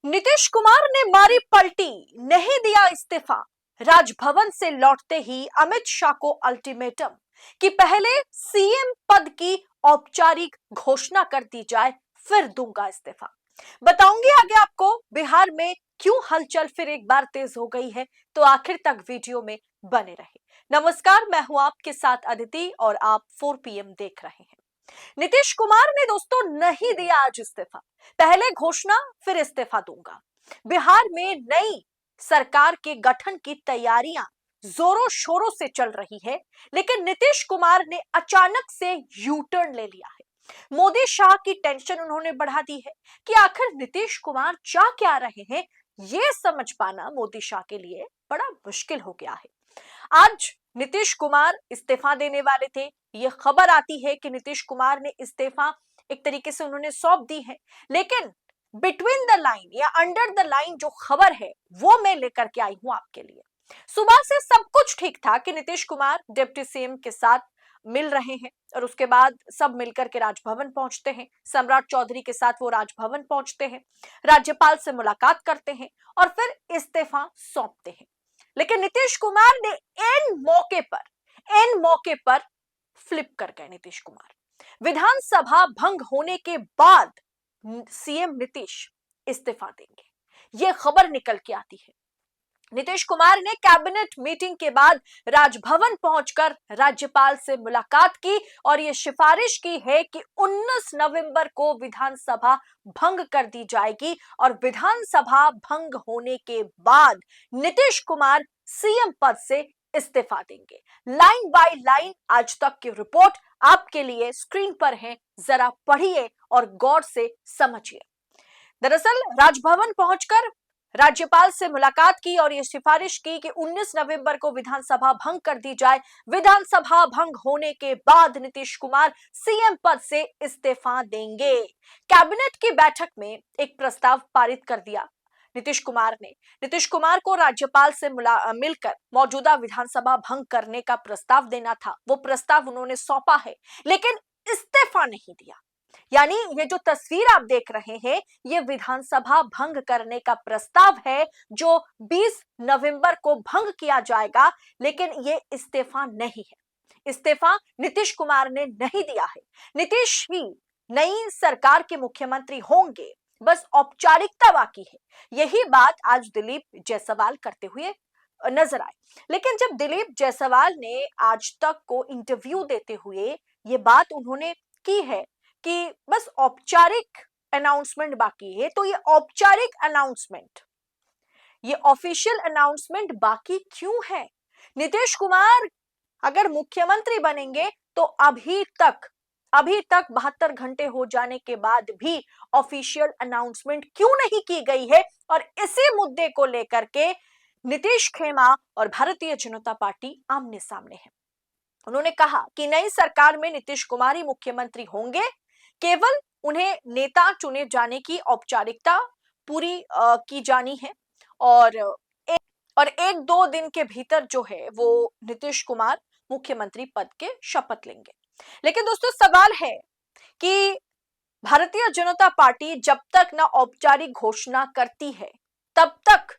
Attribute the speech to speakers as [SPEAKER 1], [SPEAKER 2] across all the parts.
[SPEAKER 1] नीतीश कुमार ने मारी पलटी, नहीं दिया इस्तीफा। राजभवन से लौटते ही अमित शाह को अल्टीमेटम कि पहले सीएम पद की औपचारिक घोषणा कर दी जाए, फिर दूंगा इस्तीफा। बताऊंगी आगे आपको बिहार में क्यों हलचल फिर एक बार तेज हो गई है, तो आखिर तक वीडियो में बने रहे। नमस्कार, मैं हूं आपके साथ अदिति और आप 4 PM देख रहे हैं। नीतीश कुमार ने दोस्तों नहीं दिया आज इस्तीफा, पहले घोषणा फिर इस्तीफा दूंगा। बिहार में नई सरकार के गठन की तैयारियां जोरों शोरों से चल रही है, लेकिन नीतीश कुमार ने अचानक से यू टर्न ले लिया है। मोदी शाह की टेंशन उन्होंने बढ़ा दी है कि आखिर नीतीश कुमार चाह क्या रहे हैं, यह समझ पाना मोदी शाह के लिए बड़ा मुश्किल हो गया है। आज नीतीश कुमार इस्तीफा देने वाले थे। यह खबर आती है कि नीतीश कुमार ने इस्तीफा एक तरीके से उन्होंने सौंप दी है, लेकिन बिटवीन द लाइन या अंडर द लाइन जो खबर है वो मैं लेकर के आई हूं आपके लिए। सुबह से सब कुछ ठीक था कि नीतीश कुमार डिप्टी सीएम के साथ मिल रहे हैं और उसके बाद सब मिलकर के राजभवन पहुंचते हैं। सम्राट चौधरी के साथ वो राजभवन पहुंचते हैं, राज्यपाल से मुलाकात करते हैं और फिर इस्तीफा सौंपते हैं। लेकिन नीतीश कुमार ने एन मौके पर फ्लिप कर गए। नीतीश कुमार विधानसभा भंग होने के बाद सीएम नीतीश इस्तीफा देंगे, यह खबर निकल के आती है। नीतीश कुमार ने कैबिनेट मीटिंग के बाद राजभवन पहुंचकर राज्यपाल से मुलाकात की और यह सिफारिश की है कि 19 नवंबर को विधानसभा भंग कर दी जाएगी और विधानसभा भंग होने के बाद नीतीश कुमार सीएम पद से इस्तीफा देंगे। लाइन बाय लाइन आज तक की रिपोर्ट आपके लिए स्क्रीन पर है, जरा पढ़िए और गौर से समझिए। दरअसल राजभवन पहुंचकर राज्यपाल से मुलाकात की और यह सिफारिश की कि 19 नवंबर को विधानसभा भंग कर दी जाए। विधानसभा भंग होने के बाद नीतीश कुमार सीएम पद से इस्तीफा देंगे। कैबिनेट की बैठक में एक प्रस्ताव पारित कर दिया नीतीश कुमार ने। नीतीश कुमार को राज्यपाल से मिलकर मौजूदा विधानसभा भंग करने का प्रस्ताव देना था, वो प्रस्ताव उन्होंने सौंपा है, लेकिन इस्तीफा नहीं दिया। यानी ये जो तस्वीर आप देख रहे हैं, ये विधानसभा भंग करने का प्रस्ताव है जो 20 नवंबर को भंग किया जाएगा, लेकिन ये इस्तीफा नहीं है। इस्तीफा नीतीश कुमार ने नहीं दिया है। नीतीश ही नई सरकार के मुख्यमंत्री होंगे, बस औपचारिकता बाकी है। यही बात आज दिलीप जायसवाल करते हुए नजर आए। लेकिन जब दिलीप जायसवाल ने आज तक को इंटरव्यू देते हुए ये बात उन्होंने की है कि बस औपचारिक अनाउंसमेंट बाकी है, तो ये औपचारिक अनाउंसमेंट, ये ऑफिशियल अनाउंसमेंट बाकी क्यों है? नीतीश कुमार अगर मुख्यमंत्री बनेंगे तो अभी तक 72 घंटे हो जाने के बाद भी ऑफिशियल अनाउंसमेंट क्यों नहीं की गई है? और इसी मुद्दे को लेकर के नीतीश खेमा और भारतीय जनता पार्टी आमने सामने है। उन्होंने कहा कि नई सरकार में नीतीश कुमार ही मुख्यमंत्री होंगे, केवल उन्हें नेता चुने जाने की औपचारिकता पूरी की जानी है और एक दो दिन के भीतर जो है वो नीतीश कुमार मुख्यमंत्री पद के शपथ लेंगे। लेकिन दोस्तों सवाल है कि भारतीय जनता पार्टी जब तक ना औपचारिक घोषणा करती है, तब तक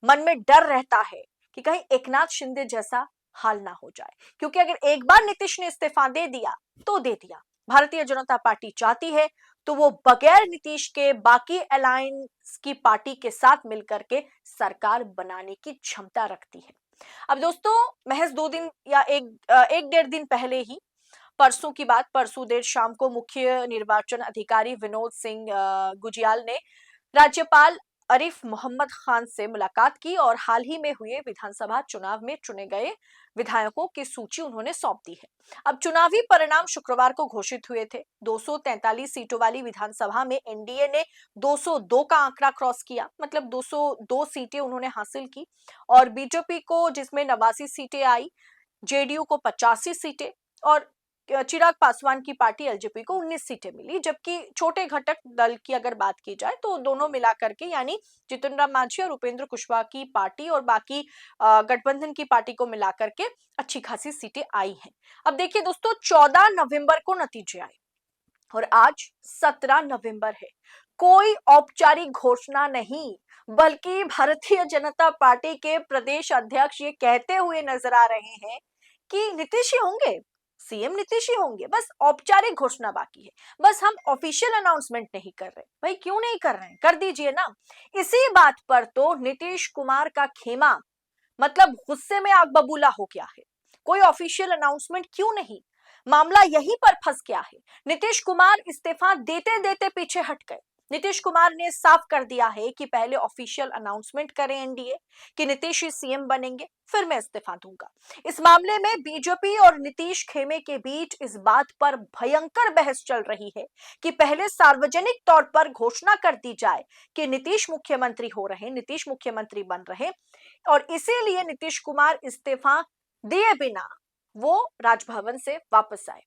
[SPEAKER 1] मन में डर रहता है कि कहीं एकनाथ शिंदे जैसा हाल ना हो जाए। क्योंकि अगर एक बार नीतीश ने इस्तीफा दे दिया तो दे दिया। भारतीय जनता पार्टी चाहती है तो वो बगैर नीतीश के बाकी अलायंस की पार्टी के साथ मिलकर के सरकार बनाने की क्षमता रखती है। अब दोस्तों महज 2 दिन या एक डेढ़ दिन पहले ही, परसों की बात, परसों देर शाम को मुख्य निर्वाचन अधिकारी विनोद सिंह गुजियाल ने राज्यपाल आरिफ मोहम्मद खान से मुलाकात की और हाल ही में हुए विधानसभा चुनाव में चुने गए विधायकों की सूची उन्होंने सौंप दी है। अब चुनावी परिणाम शुक्रवार को घोषित हुए थे। 243 सीटों वाली विधानसभा में एनडीए ने 202 का आंकड़ा क्रॉस किया, मतलब 202 सीटें उन्होंने हासिल की और बीजेपी को जिसमें 89 सीटें आई, जेडीयू को 85 सीटें और चिराग पासवान की पार्टी एलजेपी को 19 सीटें मिली। जबकि छोटे घटक दल की अगर बात की जाए तो दोनों मिलाकर के, यानी जितन राम मांझी और उपेंद्र कुशवाहा की पार्टी और बाकी गठबंधन की पार्टी को मिलाकर के अच्छी खासी सीटें आई हैं। अब देखिए दोस्तों 14 नवंबर को नतीजे आए और आज 17 नवंबर है। कोई औपचारिक घोषणा नहीं, बल्कि भारतीय जनता पार्टी के प्रदेश अध्यक्ष ये कहते हुए नजर आ रहे हैं कि नीतीश ही होंगे, सीएम नीतीश ही होंगे। बस औपचारिक घोषणा बाकी है, बस हम ऑफिशियल अनाउंसमेंट नहीं कर रहे। भाई क्यों नहीं कर रहे हैं, कर दीजिए ना। इसी बात पर तो नीतीश कुमार का खेमा, मतलब गुस्से में आग बबूला हो गया है। कोई ऑफिशियल अनाउंसमेंट क्यों नहीं, मामला यहीं पर फंस गया है। नीतीश कुमार इस्तीफा देते देते पीछे हट गए। नीतीश कुमार ने साफ कर दिया है कि पहले ऑफिशियल अनाउंसमेंट करें एनडीए कि नीतीश ही सीएम बनेंगे, फिर मैं इस्तीफा दूंगा। इस मामले में बीजेपी और नीतीश खेमे के बीच इस बात पर भयंकर बहस चल रही है कि पहले सार्वजनिक तौर पर घोषणा कर दी जाए कि नीतीश मुख्यमंत्री हो रहे, नीतीश मुख्यमंत्री बन रहे, और इसीलिए नीतीश कुमार इस्तीफा दिए बिना वो राजभवन से वापस आए।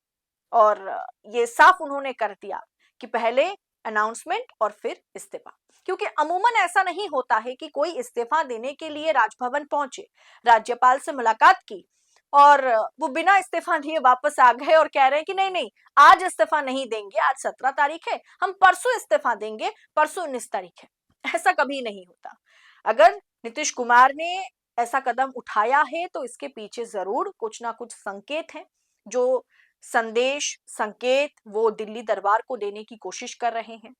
[SPEAKER 1] और ये साफ उन्होंने कर दिया कि पहले अनाउंसमेंट और फिर इस्तीफा। क्योंकि अमूमन ऐसा नहीं होता है कि कोई इस्तीफा देने के लिए राजभवन पहुंचे, राज्यपाल से मुलाकात की और वो बिना इस्तीफा दिए वापस आ गए और कह रहे हैं कि नहीं नहीं, आज इस्तीफा नहीं देंगे, आज 17 तारीख है, हम परसों इस्तीफा देंगे, परसों 19 तारीख है। ऐसा कभी नहीं होता। अगर नीतीश कुमार ने ऐसा कदम उठाया है तो इसके पीछे जरूर कुछ ना कुछ संकेत है, जो संदेश संकेत वो दिल्ली दरबार को देने की कोशिश कर रहे हैं।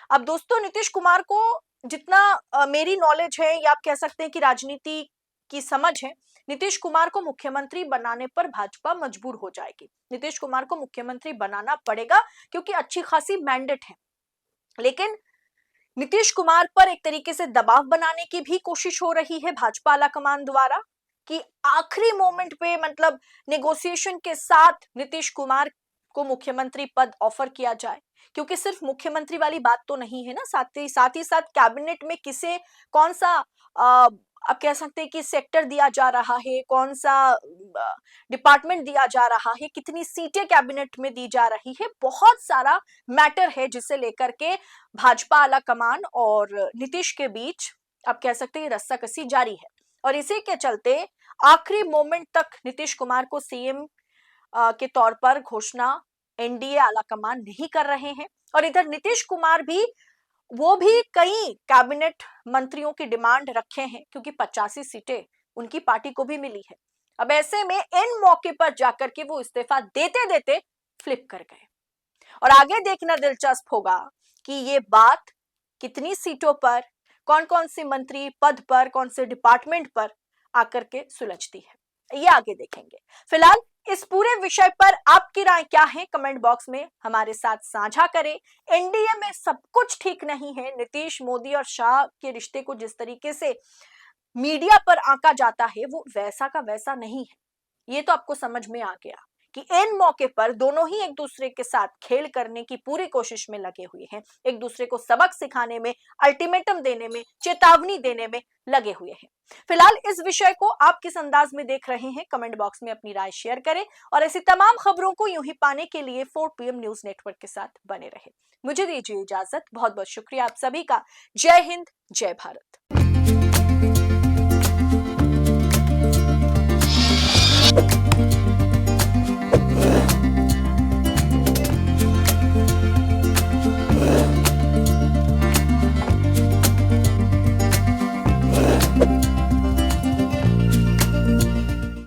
[SPEAKER 1] अब दोस्तों, नीतीश कुमार को जितना मेरी नॉलेज है या आप कह सकते हैं कि राजनीति की समझ है, नीतीश कुमार को मुख्यमंत्री बनाने पर भाजपा मजबूर हो जाएगी। नीतीश कुमार को मुख्यमंत्री बनाना पड़ेगा क्योंकि अच्छी खासी मैंडेट है। लेकिन नीतीश कुमार पर एक तरीके से दबाव बनाने की भी कोशिश हो रही है भाजपा आलाकमान द्वारा कि आखिरी मोमेंट पे, मतलब नेगोशिएशन के साथ नीतीश कुमार को मुख्यमंत्री पद ऑफर किया जाए। क्योंकि सिर्फ मुख्यमंत्री वाली बात तो नहीं है ना, साथ ही साथ कैबिनेट में किसे कौन सा आप कह सकते हैं कि सेक्टर दिया जा रहा है, कौन सा डिपार्टमेंट दिया जा रहा है, कितनी सीटें कैबिनेट में दी जा रही है, बहुत सारा मैटर है जिसे लेकर के भाजपा आलाकमान और नीतीश के बीच आप कह सकते हैं रस्साकसी जारी है। और इसी के चलते आखिरी मोमेंट तक नीतीश कुमार को सीएम के तौर पर घोषणा एनडीए आलाकमान नहीं कर रहे हैं। और इधर नीतीश कुमार भी, वो भी कई कैबिनेट मंत्रियों की डिमांड रखे हैं क्योंकि 85 सीटें उनकी पार्टी को भी मिली है। अब ऐसे में इन मौके पर जाकर के वो इस्तीफा देते देते फ्लिप कर गए। और आगे देखना दिलचस्प होगा कि ये बात कितनी सीटों पर, कौन कौन सी मंत्री पद पर, कौन से डिपार्टमेंट पर आकर के सुलझती है, ये आगे देखेंगे। फिलहाल इस पूरे विषय पर आपकी राय क्या है, कमेंट बॉक्स में हमारे साथ साझा करें। एनडीए में सब कुछ ठीक नहीं है। नीतीश, मोदी और शाह के रिश्ते को जिस तरीके से मीडिया पर आंका जाता है वो वैसा का वैसा नहीं है। ये तो आपको समझ में आ गया कि इन मौके पर दोनों ही एक दूसरे के साथ खेल करने की पूरी कोशिश में लगे हुए हैं, एक दूसरे को सबक सिखाने में, अल्टीमेटम देने में, चेतावनी देने में लगे हुए हैं। फिलहाल इस विषय को आप किस अंदाज में देख रहे हैं, कमेंट बॉक्स में अपनी राय शेयर करें और ऐसी तमाम खबरों को यूं ही पाने के लिए 4 PM न्यूज नेटवर्क के साथ बने रहे। मुझे दीजिए इजाजत, बहुत बहुत शुक्रिया आप सभी का। जय हिंद, जय भारत।